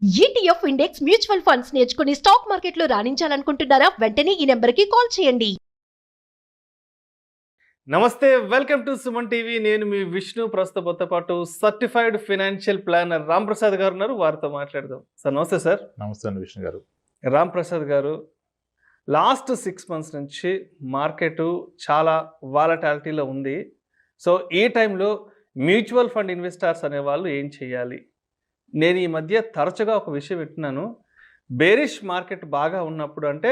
ETF index mutual funds నేర్చుకుని stock మార్కెట్లో రాణించాలనుకుంటున్నారా? వెంటనే ఈ నెంబర్కి కాల్ చేయండి. నమస్తే, వెల్కమ్ టు సుమన్ టీవీ. నేను మీ విష్ణు. ప్రస్తుతంతో పాటు certified financial planner Ram Prasad గారు ఉన్నారు. వారితో మాట్లాడదాం. సార్ నమస్తే. సార్ నమస్తే అండి విష్ణు గారు. రామ్ ప్రసాద్ గారు, లాస్ట్ 6 months నుంచి మార్కెట్ చాలా వాలటాలిటీలో ఉంది. సో ఈ టైంలో మ్యూచువల్ ఫండ్ ఇన్వెస్టర్స్ అనేవాళ్ళు ఏం చేయాలి? నేను ఈ మధ్య తరచుగా ఒక విషయం వింటున్నాను. బేరిష్ మార్కెట్ బాగా ఉన్నప్పుడు, అంటే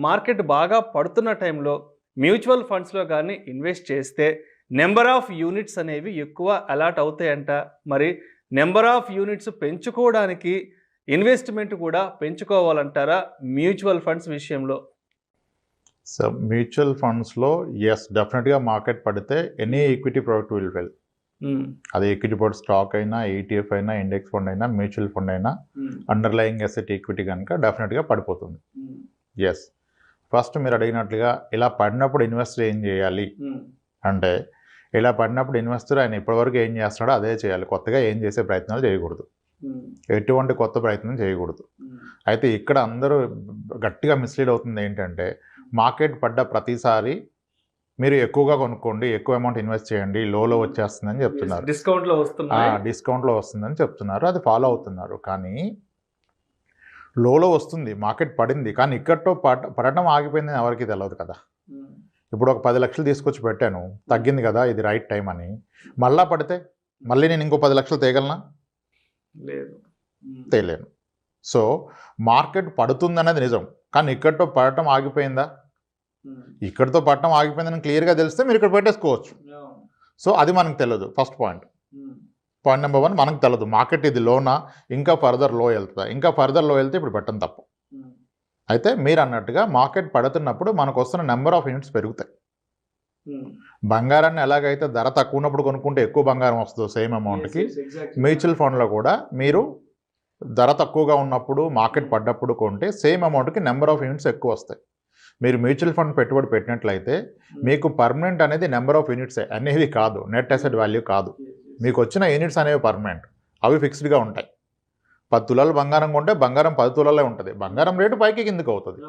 మార్కెట్ బాగా పడుతున్న టైంలో మ్యూచువల్ ఫండ్స్లో కానీ ఇన్వెస్ట్ చేస్తే నెంబర్ ఆఫ్ యూనిట్స్ అనేవి ఎక్కువ అలాట్ అవుతాయంట. మరి నెంబర్ ఆఫ్ యూనిట్స్ పెంచుకోవడానికి ఇన్వెస్ట్మెంట్ కూడా పెంచుకోవాలంటారా మ్యూచువల్ ఫండ్స్ విషయంలో? సో మ్యూచువల్ ఫండ్స్లో ఎస్, డెఫినెట్గా మార్కెట్ పడితే any equity product will well. అది ఈక్విటీ పోర్ట్ స్టాక్ అయినా, ETF అయినా, ఇండెక్స్ ఫండ్ అయినా, మ్యూచువల్ ఫండ్ అయినా, అండర్లయింగ్ అసెట్ ఈక్విటీ కనుక డెఫినెట్గా పడిపోతుంది. ఎస్, ఫస్ట్ మీరు అడిగినట్లుగా ఇలా పడినప్పుడు ఇన్వెస్టర్ ఏం చేయాలి అంటే, ఇలా పడినప్పుడు ఇన్వెస్టర్ ఆయన ఇప్పటివరకు ఏం చేస్తాడో అదే చేయాలి. కొత్తగా ఏం చేసే ప్రయత్నాలు చేయకూడదు, ఎటువంటి కొత్త ప్రయత్నం చేయకూడదు. అయితే ఇక్కడ అందరూ గట్టిగా మిస్లీడ్ అవుతుంది ఏంటంటే, మార్కెట్ పడ్డ ప్రతిసారి మీరు ఎక్కువగా కొనుక్కోండి, ఎక్కువ అమౌంట్ ఇన్వెస్ట్ చేయండి, లోలో వచ్చేస్తుందని చెప్తున్నారు, డిస్కౌంట్లో వస్తుందని చెప్తున్నారు. అది ఫాలో అవుతున్నారు. కానీ లోలో వస్తుంది, మార్కెట్ పడింది, కానీ ఇక్కడతో పడటం ఆగిపోయిందని ఎవరికి తెలియదు కదా. ఇప్పుడు ఒక 10 లక్షలు తీసుకొచ్చి పెట్టాను, తగ్గింది కదా, ఇది రైట్ టైం అని. మళ్ళా పడితే మళ్ళీ నేను ఇంకో 10 లక్షలు తేగలనా? లేదు, తేలేను. సో మార్కెట్ పడుతుందనేది నిజం, కానీ ఇక్కడతో పడటం ఆగిపోయిందా? ఇక్కడితో పడటం ఆగిపోయిందని క్లియర్గా తెలిస్తే మీరు ఇక్కడ పెట్టేసుకోవచ్చు. సో అది మనకు తెలియదు. ఫస్ట్ పాయింట్ నెంబర్ 1, మనకు తెలియదు మార్కెట్ ఇది లోనా, ఇంకా ఫర్దర్ లో వెళ్తుందా. ఇంకా ఫర్దర్ లో వెళ్తే ఇప్పుడు పెట్టడం తప్పు. అయితే మీరు అన్నట్టుగా మార్కెట్ పడుతున్నప్పుడు మనకు వస్తున్న నెంబర్ ఆఫ్ యూనిట్స్ పెరుగుతాయి. బంగారాన్ని ఎలాగైతే ధర తక్కువ ఉన్నప్పుడు కొనుక్కుంటే ఎక్కువ బంగారం వస్తుందో సేమ్ అమౌంట్కి, మ్యూచువల్ ఫండ్లో కూడా మీరు ధర తక్కువగా ఉన్నప్పుడు మార్కెట్ పడ్డప్పుడు కొంటే సేమ్ అమౌంట్కి నెంబర్ ఆఫ్ యూనిట్స్ ఎక్కువ వస్తాయి. మీరు మ్యూచువల్ ఫండ్ పెట్టుబడి పెట్టినట్లయితే మీకు పర్మనెంట్ అనేది నెంబర్ ఆఫ్ యూనిట్స్ అనేవి కాదు, నెట్ అసెట్ వాల్యూ కాదు. మీకు వచ్చిన యూనిట్స్ అనేవి పర్మనెంట్, అవి ఫిక్స్డ్గా ఉంటాయి. 10 తులాలు బంగారం కొంటే బంగారం 10 తులాలే ఉంటుంది, బంగారం రేటు పైకి కిందకి అవుతుంది.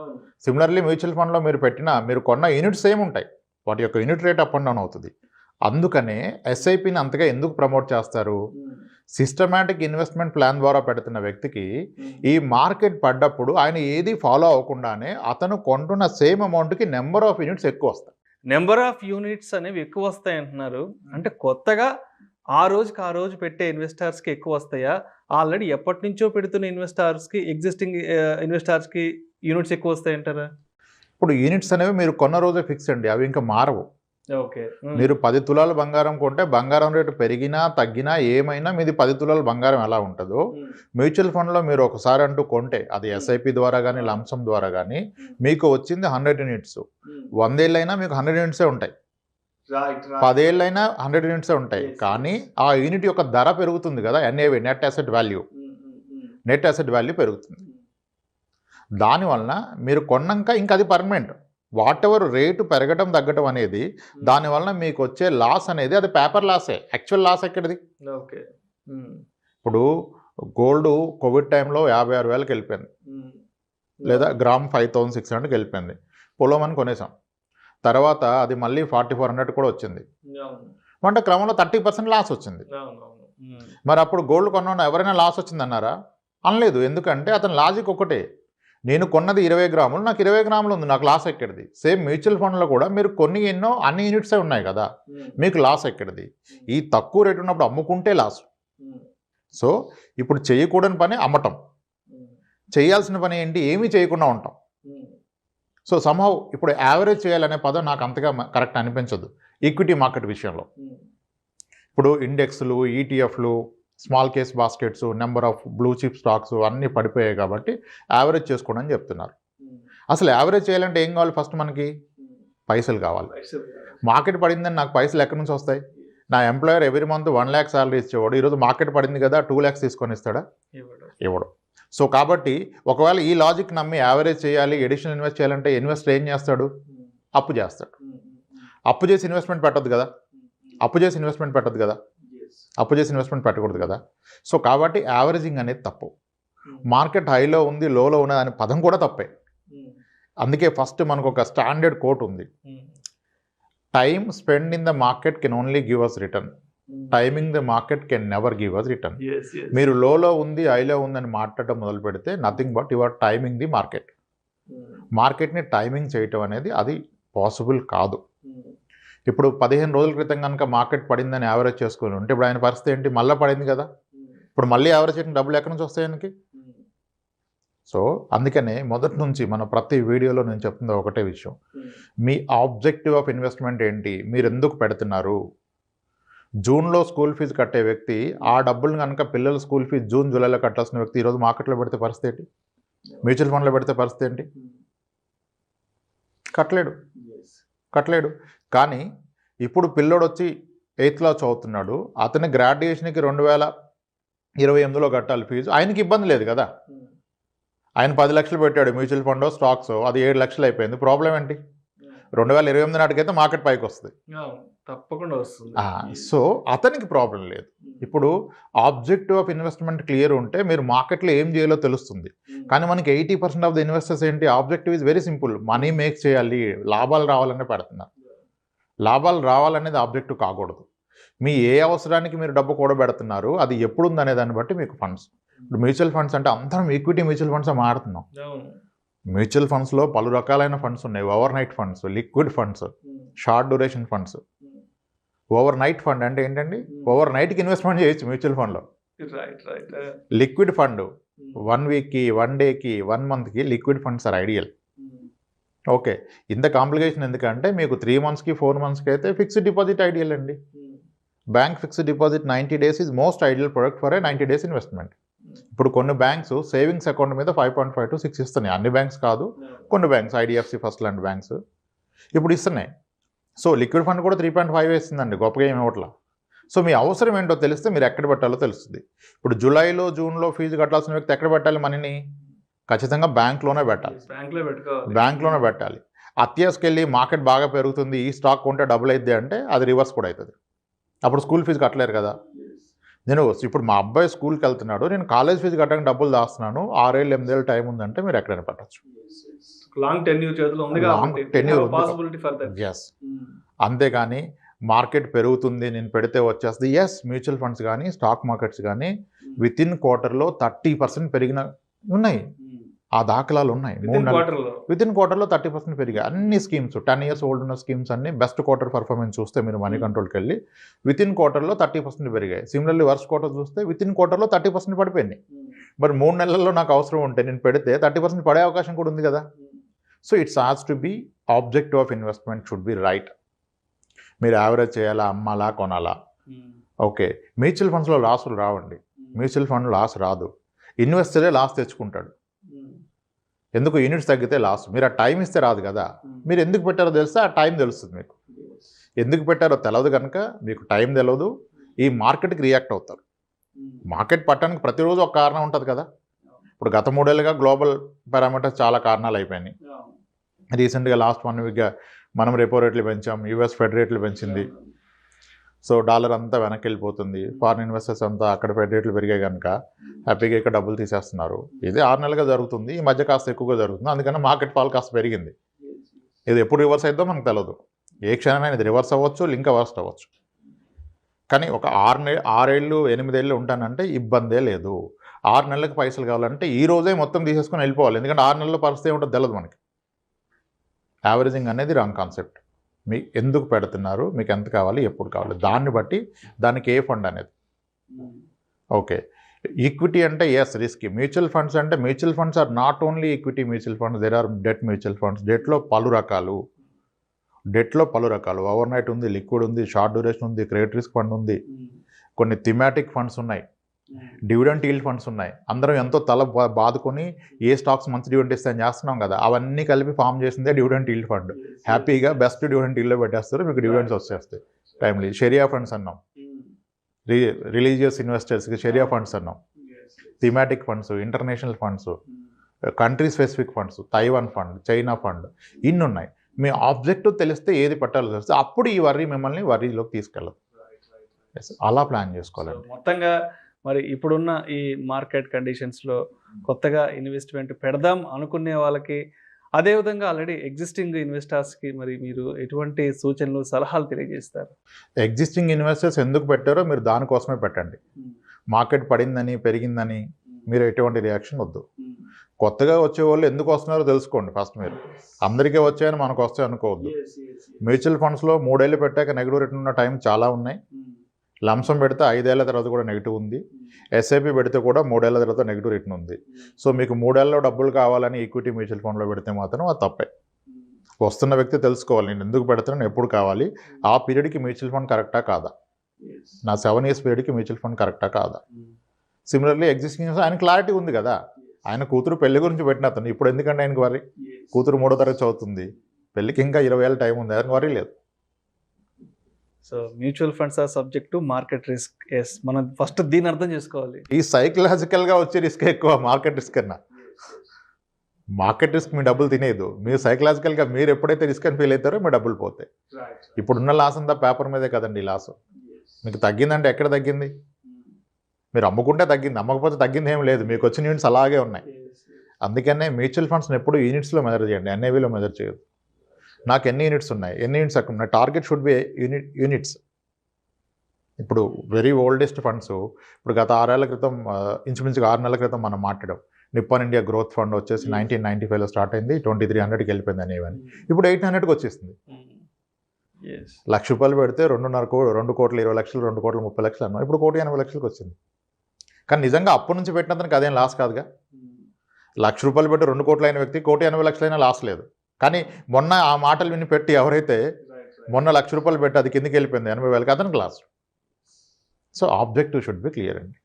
సిమిలర్లీ మ్యూచువల్ ఫండ్లో మీరు కొన్న యూనిట్స్ సేమ్ ఉంటాయి, వాటి యొక్క unit rate up and down అవుతుంది. అందుకనే SIPని అంతగా ఎందుకు ప్రమోట్ చేస్తారు? సిస్టమాటిక్ ఇన్వెస్ట్మెంట్ ప్లాన్ ద్వారా పెడుతున్న వ్యక్తికి ఈ మార్కెట్ పడ్డప్పుడు ఆయన ఏది ఫాలో అవ్వకుండానే అతను కొంటున్న సేమ్ అమౌంట్కి నెంబర్ ఆఫ్ యూనిట్స్ ఎక్కువ వస్తాయి. నెంబర్ ఆఫ్ యూనిట్స్ అనేవి ఎక్కువ వస్తాయి అంటున్నారు. అంటే కొత్తగా ఆ రోజు పెట్టే ఇన్వెస్టర్స్కి ఎక్కువ వస్తాయా? ఆల్రెడీ ఎప్పటి నుంచో పెడుతున్న ఇన్వెస్టర్స్కి, ఎగ్జిస్టింగ్ ఇన్వెస్టర్స్కి యూనిట్స్ ఎక్కువ వస్తాయి అంటారా? ఇప్పుడు యూనిట్స్ అనేవి మీరు కొన్న రోజే ఫిక్స్ అండి, అవి ఇంకా మారవు. మీరు 10 తులాల బంగారం కొంటే బంగారం రేటు పెరిగినా తగ్గినా ఏమైనా మీది 10 తులాల బంగారం ఎలా ఉంటుందో, మ్యూచువల్ ఫండ్లో మీరు ఒకసారి అంటూ కొంటే అది SIP ద్వారా కానీ లంసమ్ ద్వారా కానీ మీకు వచ్చింది 100 యూనిట్స్. 100 ఏళ్ళైనా మీకు 100 యూనిట్సే ఉంటాయి, 10 ఏళ్ళైనా 100 యూనిట్సే ఉంటాయి. కానీ ఆ యూనిట్ యొక్క ధర పెరుగుతుంది కదా, NAV, నెట్ అసెట్ వాల్యూ పెరుగుతుంది. దానివలన మీరు కొన్నాక ఇంకా అది పర్మనెంట్. వాట్ ఎవర్ రేటు పెరగటం తగ్గటం అనేది, దానివల్ల మీకు వచ్చే లాస్ అనేది అది పేపర్ లాసే. యాక్చువల్ లాస్ ఎక్కడిది? ఇప్పుడు గోల్డ్ కోవిడ్ టైంలో 56,000కి వెళ్ళిపోయింది, లేదా గ్రామ్ 5,600కి వెళ్ళిపోయింది. పొలమని కొనేసాం, తర్వాత అది మళ్ళీ 4,400 కూడా వచ్చింది. అంటే క్రమంలో 30% లాస్ వచ్చింది. మరి అప్పుడు గోల్డ్ కొన్న ఎవరైనా లాస్ వచ్చిందన్నారా? అనలేదు. ఎందుకంటే అతని లాజిక్ ఒకటే, నేను కొన్నది 20 గ్రాములు, నాకు 20 గ్రాములు ఉంది, నాకు లాస్ ఎక్కడిది? సేమ్ మ్యూచువల్ ఫండ్లో కూడా మీరు కొన్ని అన్ని యూనిట్సే ఉన్నాయి కదా, మీకు లాస్ ఎక్కడిది? ఈ తక్కువ రేటు ఉన్నప్పుడు అమ్ముకుంటే లాస్. సో ఇప్పుడు చేయకూడని పని అమ్మటం, చేయాల్సిన పని ఏంటి? ఏమీ చేయకుండా ఉంటాం. సో సమ్హౌ ఇప్పుడు యావరేజ్ చేయాలనే పదం నాకు అంతగా కరెక్ట్ అనిపించదు ఈక్విటీ మార్కెట్ విషయంలో. ఇప్పుడు ఇండెక్స్లు, ETFలు, small case baskets, number of blue chip stocks అన్నీ పడిపోయాయి కాబట్టి యావరేజ్ చేసుకోండి అని చెప్తున్నారు. అసలు యావరేజ్ చేయాలంటే ఏం కావాలి? ఫస్ట్ మనకి పైసలు కావాలి. మార్కెట్ పడిందని నాకు పైసలు ఎక్కడి నుంచి వస్తాయి? నా employer every month 1 lakh salary ఇచ్చేవాడు, ఈరోజు మార్కెట్ పడింది కదా 2 lakhs తీసుకొని ఇస్తాడా? ఇవ్వడు. సో కాబట్టి ఒకవేళ ఈ లాజిక్ నమ్మి యావరేజ్ చేయాలి, ఎడిషనల్ ఇన్వెస్ట్ చేయాలంటే ఇన్వెస్టర్ ఏం చేస్తాడు? అప్పు చేస్తాడు. అప్పు చేసి ఇన్వెస్ట్మెంట్ పెట్టద్దు కదా, అప్పు చేసి ఇన్వెస్ట్మెంట్ పెట్టకూడదు కదా. సో కాబట్టి యావరేజింగ్ అనేది తప్పు. మార్కెట్ హైలో ఉంది, లోలో ఉన్నది అనే పదం కూడా తప్పే. అందుకే ఫస్ట్ మనకు ఒక స్టాండర్డ్ కోట్ ఉంది, time spend in the market can only give us return, timing the market can never give us return. మీరు లోలో ఉంది హైలో ఉందని మాట్లాడటం మొదలు పెడితే nothing but your timing the market. మార్కెట్ని టైమింగ్ చేయటం అనేది అది పాసిబుల్ కాదు. ఇప్పుడు 15 రోజుల క్రితం కనుక మార్కెట్ పడిందని యావరేజ్ చేసుకుని ఉంటే ఇప్పుడు ఆయన పరిస్థితి ఏంటి? మళ్ళీ పడింది కదా, ఇప్పుడు మళ్ళీ యావరేజ్ చేయడం డబ్బులు ఎక్కడి నుంచి వస్తాయి ఆయనకి? సో అందుకనే మొదటి నుంచి మన ప్రతి వీడియోలో నేను చెప్తుంది ఒకటే విషయం, మీ ఆబ్జెక్టివ్ ఆఫ్ ఇన్వెస్ట్మెంట్ ఏంటి, మీరు ఎందుకు పెడుతున్నారు? జూన్లో స్కూల్ ఫీజు కట్టే వ్యక్తి ఆ డబ్బులు కనుక పిల్లల స్కూల్ ఫీజు జూన్ జూలైలో కట్టాల్సిన వ్యక్తి ఈరోజు మార్కెట్లో పెడితే పరిస్థితి ఏంటి? మ్యూచువల్ ఫండ్లో పెడితే పరిస్థితి ఏంటి? కట్టలేడు. కానీ ఇప్పుడు పిల్లోడు వచ్చి 8th క్లాస్ చదువుతున్నాడు, అతని గ్రాడ్యుయేషన్కి 2028లో కట్టాలి ఫీజు, ఆయనకి ఇబ్బంది లేదు కదా. ఆయన 10 లక్షలు పెట్టాడు మ్యూచువల్ ఫండ్ స్టాక్స్, అది 7 లక్షలు అయిపోయింది. ప్రాబ్లం ఏంటి? 2028 నాటికైతే మార్కెట్ పైకి వస్తుంది, తప్పకుండా వస్తుంది. సో అతనికి ప్రాబ్లం లేదు. ఇప్పుడు ఆబ్జెక్టివ్ ఆఫ్ ఇన్వెస్ట్మెంట్ క్లియర్ ఉంటే మీరు మార్కెట్లో ఏం చేయాలో తెలుస్తుంది. కానీ మనకి 80% ఆఫ్ ద ఇన్వెస్టర్స్ ఏంటి, objective is very simple, money make చేయాలి, లాభాలు రావాలనే పెడుతున్నారు. లాభాలు రావాలనేది ఆబ్జెక్టివ్ కాకూడదు. మీ ఏ అవసరానికి మీరు డబ్బు కూడబెడుతున్నారు అది ఎప్పుడు ఉందనే దాన్ని బట్టి మీకు ఫండ్స్. ఇప్పుడు మ్యూచువల్ ఫండ్స్ అంటే అందరం ఈక్విటీ మ్యూచువల్ ఫండ్స్ మాడుతున్నాం. మ్యూచువల్ ఫండ్స్లో పలు రకాలైన ఫండ్స్ ఉన్నాయి, over night funds, liquid funds, short duration funds. Over night fund అంటే ఏంటండి? ఓవర్ నైట్కి ఇన్వెస్ట్మెంట్ చేయొచ్చు మ్యూచువల్ ఫండ్లో. లిక్విడ్ ఫండ్ 1 వీక్కి 1 డేకి 1 మంత్కి liquid funds are ideal. Okay, ఇంత కాంప్లికేషన్ ఎందుకంటే మీకు 3 మంత్స్కి 4 మంత్స్కి అయితే ఫిక్స్డ్ డిపాజిట్ ఐడియల్ అండి. Bank fixed deposit 90 days is most ideal product for a 90 days investment. ఇప్పుడు కొన్ని బ్యాంక్స్ సేవింగ్స్ అకౌంట్ మీద 5.5 to 6 ఇస్తున్నాయి. అన్ని బ్యాంక్స్ కాదు, కొన్ని బ్యాంక్స్, ఐడిఎఫ్సి ఫస్ట్ లాంటి బ్యాంక్స్ ఇప్పుడు ఇస్తున్నాయి. సో లిక్విడ్ ఫండ్ కూడా 3.5 వేస్తుందండి, గొప్పగా ఏమి ఇవ్వట్లా. సో మీ అవసరం ఏంటో తెలిస్తే మీరు ఎక్కడ పెట్టాలో తెలుస్తుంది. ఇప్పుడు జూలైలో జూన్లో ఫీజు కట్టాల్సిన వ్యక్తి ఎక్కడ పెట్టాలి మనీని? ఖచ్చితంగా బ్యాంక్లోనే పెట్టాలి. బ్యాంక్లోనే పెట్టాలి. అత్యాసకెళ్ళి మార్కెట్ బాగా పెరుగుతుంది, ఈ స్టాక్ కొంటే డబుల్ అయింది అంటే అది రివర్స్ కూడా అవుతుంది. అప్పుడు స్కూల్ ఫీజు కట్టలేరు కదా. నేను ఇప్పుడు మా అబ్బాయి స్కూల్కి వెళ్తున్నాడు, నేను కాలేజ్ ఫీజు కట్టడానికి డబ్బులు దాస్తున్నాను, 6 ఏళ్ళు 8 ఏళ్ళు టైం ఉందంటే మీరు ఎక్కడైనా పెట్టచ్చు. అంతేగాని మార్కెట్ పెరుగుతుంది నేను పెడితే వచ్చేస్తుంది. ఎస్, మ్యూచువల్ ఫండ్స్ కానీ స్టాక్ మార్కెట్స్ కానీ విత్ ఇన్ క్వార్టర్లో 30% పెరిగిన ఉన్నాయి, ఆ దాఖలాలు ఉన్నాయి. విత్ ఇన్ క్వార్టర్లో 30% పెరిగాయి అన్ని స్కీమ్స్. 10 years ఓల్డ్ ఉన్న స్కీమ్స్ అన్ని బెస్ట్ క్వార్టర్ పర్ఫార్మెన్స్ చూస్తే మీరు మనీ కంట్రోల్కి వెళ్ళి విత్ ఇన్ క్వార్టర్లో 30% పెరిగాయి. సిమిలర్లీ వర్స్ట్ క్వార్టర్ చూస్తే విత్ ఇన్ క్వార్టర్లో 30% పడిపోయింది. మరి 3 నెలల్లో నాకు అవసరం ఉంటే నేను పెడితే 30% పడే అవకాశం కూడా ఉంది కదా. So it's has to be objective of investment should be right. మీరు యావరేజ్ చేయాలా, అమ్మాలా, కొనాలా? ఓకే, మ్యూచువల్ ఫండ్స్లో లాసులు రావండి. మ్యూచువల్ ఫండ్ లాస్ రాదు, ఇన్వెస్టరే లాస్ తెచ్చుకుంటాడు. ఎందుకు? యూనిట్స్ తగ్గితే లాస్. మీరు ఆ టైం ఇస్తే రాదు కదా. మీరు ఎందుకు పెట్టారో తెలిస్తే ఆ టైం తెలుస్తుంది మీకు. ఎందుకు పెట్టారో తెలియదు కనుక మీకు టైం తెలియదు, ఈ మార్కెట్కి రియాక్ట్ అవుతారు. మార్కెట్ పట్టడానికి ప్రతిరోజు ఒక కారణం ఉంటుంది కదా. ఇప్పుడు గత 3 ఏళ్ళుగా గ్లోబల్ పారామీటర్స్ చాలా కారణాలు అయిపోయినాయి. రీసెంట్గా లాస్ట్ 1 weekగా మనం రెపో రేట్లు పెంచాం, యూఎస్ ఫెడ్ రేట్లు పెంచింది. సో డాలర్ అంతా వెనక్కి వెళ్ళిపోతుంది, ఫారిన్ ఇన్వెస్టర్స్ అంతా అక్కడ ఫెడ్ రేట్లు పెరిగాయి కనుక హ్యాపీగా ఇక్కడ డబ్బులు తీసేస్తున్నారు. ఇది 6 నెలలుగా జరుగుతుంది, ఈ మధ్య కాస్త ఎక్కువగా జరుగుతుంది. అందుకని మార్కెట్ ఫాల్ కాస్త పెరిగింది. ఇది ఎప్పుడు రివర్స్ అవుతుందో మనకు తెలియదు. ఏ క్షణమైనా ఇది రివర్స్ అవ్వచ్చు, లింక్ వర్స్ట్ అవ్వచ్చు. కానీ ఒక 6 ఏళ్ళు 8 ఏళ్ళు ఉంటానంటే ఇబ్బందే లేదు. 6 నెలలకు పైసలు కావాలంటే ఈ రోజే మొత్తం తీసేసుకొని వెళ్ళిపోవాలి. ఎందుకంటే 6 నెలల పరిస్థితి ఏమిటో తెలియదు మనకి. యావరేజింగ్ అనేది రాంగ్ కాన్సెప్ట్. మీకు ఎందుకు పెడుతున్నారు, మీకు ఎంత కావాలి, ఎప్పుడు కావాలి, దాన్ని బట్టి దానికి ఏ ఫండ్ అనేది. ఓకే, ఈక్విటీ అంటే ఎస్ రిస్క్. మ్యూచువల్ ఫండ్స్ అంటే mutual funds are not only equity mutual funds, there are debt mutual funds. డెట్లో పలు రకాలు, ఓవర్ నైట్ ఉంది, లిక్విడ్ ఉంది, షార్ట్ డ్యూరేషన్ ఉంది, క్రెడిట్ రిస్క్ ఫండ్ ఉంది, కొన్ని థిమాటిక్ ఫండ్స్ ఉన్నాయి, డివిడెంట్ ఈల్డ్ ఫండ్స్ ఉన్నాయి. అందరం ఎంతో తల బాదుకొని ఏ స్టాక్స్ మంచి డివిడెంట్ ఇస్తాయని చేస్తున్నాం కదా, అవన్నీ కలిపి ఫామ్ చేసిందే డివిడెంట్ ఈల్డ్ ఫండ్. హ్యాపీగా బెస్ట్ డివిడెంట్ ఈల్డ్లో పెట్టేస్తారు, మీకు డివిడెంట్స్ వచ్చేస్తాయి టైమ్లీ. షరియా ఫండ్స్ అన్నాం, రిలీజియస్ ఇన్వెస్టర్స్కి షరియా ఫండ్స్ అన్నాం, thematic funds, international funds, country specific funds, Taiwan fund, China fund, ఇన్ని ఉన్నాయి. మీ ఆబ్జెక్టివ్ తెలిస్తే ఏది పట్టాలో తెలిస్తే అప్పుడు ఈ మిమ్మల్ని వర్రీలోకి తీసుకెళ్ళదు. అలా ప్లాన్ చేసుకోవాలి. మొత్తంగా మరి ఇప్పుడున్న ఈ మార్కెట్ కండిషన్స్లో కొత్తగా ఇన్వెస్ట్మెంట్ పెడదాం అనుకునే వాళ్ళకి, అదేవిధంగా ఆల్రెడీ ఎగ్జిస్టింగ్ ఇన్వెస్టర్స్కి మరి మీరు ఎటువంటి సూచనలు, సలహాలు తెలియజేస్తారు? ఎగ్జిస్టింగ్ ఇన్వెస్టర్స్ ఎందుకు పెట్టారో మీరు దానికోసమే పెట్టండి. మార్కెట్ పడిందని, పెరిగిందని మీరు ఎటువంటి రియాక్షన్ వద్దు. కొత్తగా వచ్చే వాళ్ళు ఎందుకు వస్తున్నారో తెలుసుకోండి ఫస్ట్. మీరు అందరికీ వచ్చాయని మనకు వస్తాయి అనుకోవద్దు. మ్యూచువల్ ఫండ్స్లో 3 ఏళ్ళు పెట్టాక నెగిటివ్ రిటర్న్ ఉన్న టైం చాలా ఉన్నాయి. లంసం పెడితే 5 ఏళ్ల తర్వాత కూడా నెగిటివ్ ఉంది. ఎస్ఐపి పెడితే కూడా 3 ఏళ్ల తర్వాత నెగిటివ్ రిటర్న్ ఉంది. సో మీకు 3 ఏళ్ళలో డబ్బులు కావాలని ఈక్విటీ మ్యూచువల్ ఫండ్లో పెడితే మాత్రం అది తప్పే. వస్తున్న వ్యక్తి తెలుసుకోవాలి, నేను ఎందుకు పెడతాను, ఎప్పుడు కావాలి, ఆ పీరియడ్కి మ్యూచువల్ ఫండ్ కరెక్టా కాదా, నా 7 ఇయర్స్ పీరియడ్కి మ్యూచువల్ ఫండ్ కరెక్టా కాదా. సిమిలర్లీ ఎగ్జిస్టింగ్ ఆయన క్లారిటీ ఉంది కదా, ఆయన కూతురు పెళ్లి గురించి పెట్టిన అతను ఇప్పుడు ఎందుకంటే ఆయనకు వరి, కూతురు 3వ తరగతి చదువుతుంది, పెళ్ళికి ఇంకా 20 ఏళ్ళ టైం ఉంది, ఆయనకు వరి లేదు. So mutual funds are subject to market risk. Yes, మనం ఫస్ట్ దీన్ని అర్థం చేసుకోవాలి. ఈ సైకలాజికల్గా వచ్చే రిస్క్ ఎక్కువ మార్కెట్ రిస్క్ కన్నా. మార్కెట్ రిస్క్ మీ డబ్బులు తినేదు, మీరు సైకలాజికల్గా మీరు ఎప్పుడైతే రిస్క్ అని ఫీల్ అవుతారో మీ డబ్బులు పోతాయి. ఇప్పుడున్న లాస్ అంతా పేపర్ మీదే కదండి లాస్. మీకు తగ్గిందంటే ఎక్కడ తగ్గింది? మీరు అమ్ముకుంటే తగ్గింది, అమ్మకపోతే తగ్గింది ఏం లేదు, మీకు వచ్చిన యూనిట్స్ అలాగే ఉన్నాయి. అందుకనే మ్యూచువల్ ఫండ్స్ని ఎప్పుడు యూనిట్స్లో మెజర్ చేయండి, ఎన్ఏవిలో మెజర్ చేయదు. నాకు ఎన్ని యూనిట్స్ ఉన్నాయి, ఎన్ని యూనిట్స్ అక్కడ ఉన్నాయి, టార్గెట్ షుడ్ బి యూనిట్స్. ఇప్పుడు వెరీ ఓల్డెస్ట్ ఫండ్స్, ఇప్పుడు గత 6 ఏళ్ల క్రితం, ఇంచుమించుగా 6 నెలల క్రితం మనం మాట్లాడాం. నిప్పాన్ ఇండియా గ్రోత్ ఫండ్ వచ్చేసి 1995లో స్టార్ట్ అయింది, 2300కి వెళ్ళిపోయింది అనేవని. ఇప్పుడు 800కి వచ్చేసింది. ₹1,00,000 పెడితే 2 కోట్ల 20 లక్షలు, 2 కోట్ల 30 లక్షలు అన్నాం, ఇప్పుడు 1,80,00,000కి వచ్చింది. కానీ నిజంగా అప్పటి నుంచి పెట్టినందుకు అదేం లాస్ కాదుగా. ₹1,00,000 పెట్టి 2 కోట్లు అయిన వ్యక్తి 1,80,00,000 అయినా లాస్ లేదు. కానీ మొన్న ఆ మాటలు విని పెట్టి ఎవరైతే మొన్న ₹1,00,000 పెట్టి అది కిందకి వెళ్ళిపోయింది 80,000కి, అతనికి loss. So objective should be clear అండి.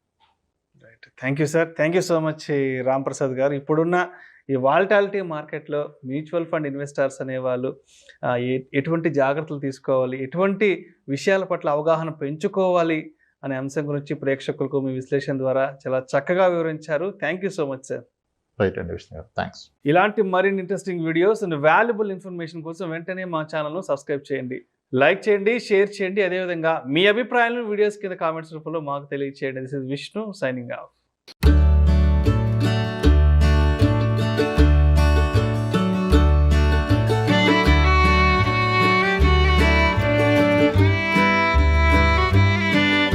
Right, thank you sir, thank you so much Ram Prasad గారు. ఇప్పుడున్న ఈ వాలటాలిటీ మార్కెట్లో మ్యూచువల్ ఫండ్ ఇన్వెస్టర్స్ అనేవాళ్ళు ఎటువంటి జాగ్రత్తలు తీసుకోవాలి, ఎటువంటి విషయాల పట్ల అవగాహన పెంచుకోవాలి అనే అంశం గురించి ప్రేక్షకులకు మీ విశ్లేషణ ద్వారా చాలా చక్కగా వివరించారు. Thank you so much sir. Right అండి విష్ణు గారు, థ్యాంక్స్. ఇలాంటి మరిన్ని interesting videos and valuable information కోసం వెంటనే మా ఛానల్ను సబ్స్క్రైబ్ చేయండి, లైక్ చేయండి, షేర్ చేయండి. అదేవిధంగా మీ అభిప్రాయాలను వీడియోస్ కింద కామెంట్స్ రూపంలో మాకు తెలియజేయండి. This is Vishnu signing off.